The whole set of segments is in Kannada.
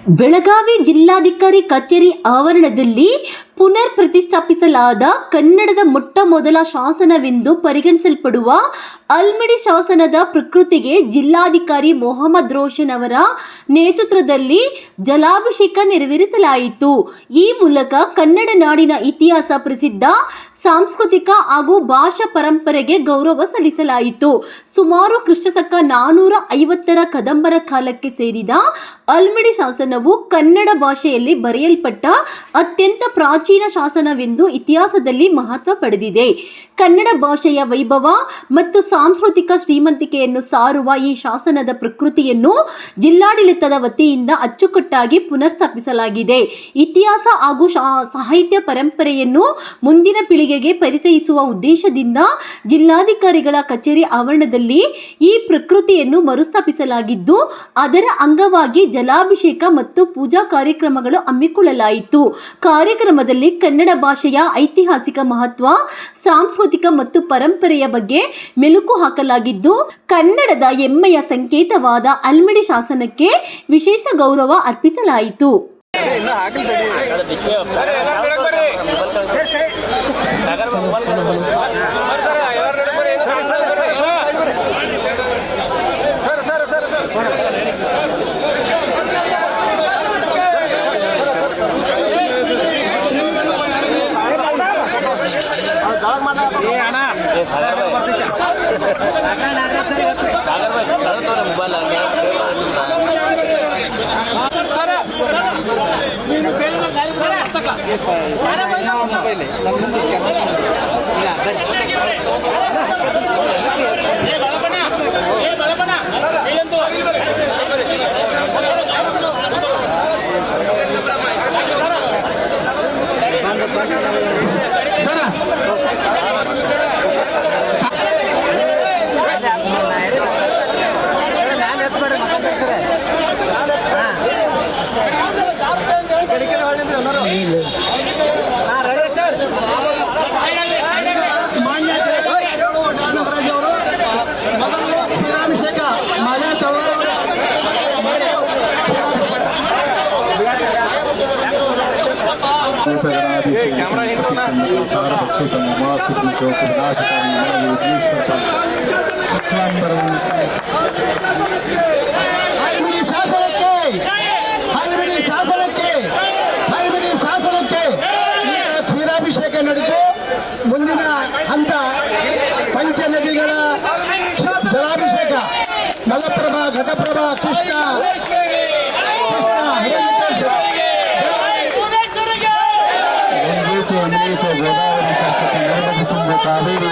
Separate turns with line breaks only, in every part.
ಬೆಳಗಾವಿ ಜಿಲ್ಲಾಧಿಕಾರಿ ಕಚೇರಿ ಆವರಣದಲ್ಲಿ ಪುನರ್ ಪ್ರತಿಷ್ಠಾಪಿಸಲಾದ ಕನ್ನಡದ ಮೊಟ್ಟಮೊದಲ ಶಾಸನವೆಂದು ಪರಿಗಣಿಸಲ್ಪಡುವ ಅಲ್ಮಿಡಿ ಶಾಸನದ ಪ್ರಕೃತಿಗೆ ಜಿಲ್ಲಾಧಿಕಾರಿ ಮೊಹಮ್ಮದ್ ರೋಷನ್ ಅವರ ನೇತೃತ್ವದಲ್ಲಿ ಜಲಾಭಿಷೇಕ ನೆರವೇರಿಸಲಾಯಿತು. ಈ ಮೂಲಕ ಕನ್ನಡ ನಾಡಿನ ಇತಿಹಾಸ, ಪ್ರಸಿದ್ಧ ಸಾಂಸ್ಕೃತಿಕ ಹಾಗೂ ಭಾಷಾ ಪರಂಪರೆಗೆ ಗೌರವ ಸಲ್ಲಿಸಲಾಯಿತು. ಸುಮಾರು ಕ್ರಿಸ್ತಶಕ 450ರ ಕದಂಬರ ಕಾಲಕ್ಕೆ ಸೇರಿದ ಅಲ್ಮಿಡಿ ಶಾಸನವು ಕನ್ನಡ ಭಾಷೆಯಲ್ಲಿ ಬರೆಯಲ್ಪಟ್ಟ ಅತ್ಯಂತ ಪ್ರಾಚೀನ ಶಾಸನವೆಂದು ಇತಿಹಾಸದಲ್ಲಿ ಮಹತ್ವ ಪಡೆದಿದೆ. ಕನ್ನಡ ಭಾಷೆಯ ವೈಭವ ಮತ್ತು ಸಾಂಸ್ಕೃತಿಕ ಶ್ರೀಮಂತಿಕೆಯನ್ನು ಸಾರುವ ಈ ಶಾಸನದ ಪ್ರಕೃತಿಯನ್ನು ಜಿಲ್ಲಾಡಳಿತದ ವತಿಯಿಂದ ಅಚ್ಚುಕಟ್ಟಾಗಿ ಪುನರ್ಸ್ಥಾಪಿಸಲಾಗಿದೆ. ಇತಿಹಾಸ ಹಾಗೂ ಸಾಹಿತ್ಯ ಪರಂಪರೆಯನ್ನು ಮುಂದಿನ ಪೀಳಿಗೆಗೆ ಪರಿಚಯಿಸುವ ಉದ್ದೇಶದಿಂದ ಜಿಲ್ಲಾಧಿಕಾರಿಗಳ ಕಚೇರಿ ಆವರಣದಲ್ಲಿ ಈ ಪ್ರಕೃತಿಯನ್ನು ಮರುಸ್ಥಾಪಿಸಲಾಗಿದ್ದು, ಅದರ ಅಂಗವಾಗಿ ಜಲಾಭಿಷೇಕ ಮತ್ತು ಪೂಜಾ ಕಾರ್ಯಕ್ರಮಗಳು ಹಮ್ಮಿಕೊಳ್ಳಲಾಯಿತು. ಕಾರ್ಯಕ್ರಮದಲ್ಲಿ ಕನ್ನಡ ಭಾಷೆಯ ಐತಿಹಾಸಿಕ ಮಹತ್ವ, ಸಾಂಸ್ಕೃತಿಕ ಮತ್ತು ಪರಂಪರೆಯ ಬಗ್ಗೆ ಮೆಲುಕು ಹಾಕಲಾಗಿದ್ದು, ಕನ್ನಡದ ಹೆಮ್ಮೆಯ ಸಂಕೇತವಾದ ಅಲ್ಮಿಡಿ ಶಾಸನಕ್ಕೆ ವಿಶೇಷ ಗೌರವ ಅರ್ಪಿಸಲಾಯಿತು.
ಕ್ಷೀರಾಭಿಷೇಕ ನಡೆದು ಮುಂದಿನ ಹಂತ ಪಂಚ ನದಿಗಳ ಜಲಾಭಿಷೇಕ, ಮಲಪ್ರಭಾ, ಘಟಪ್ರಭಾ, ಕೃಷ್ಣ ಕಾವೇರಿ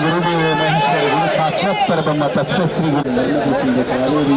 ಗುರುದೇವ ಮಹೇಶ್ವರ ಗುರು ಸಾಕ್ಷಾತ್ ಪರಬ್ರಹ್ಮ ತಸ್ಮೈ ಶ್ರೀ ಗುರು ಕಾವೇರಿ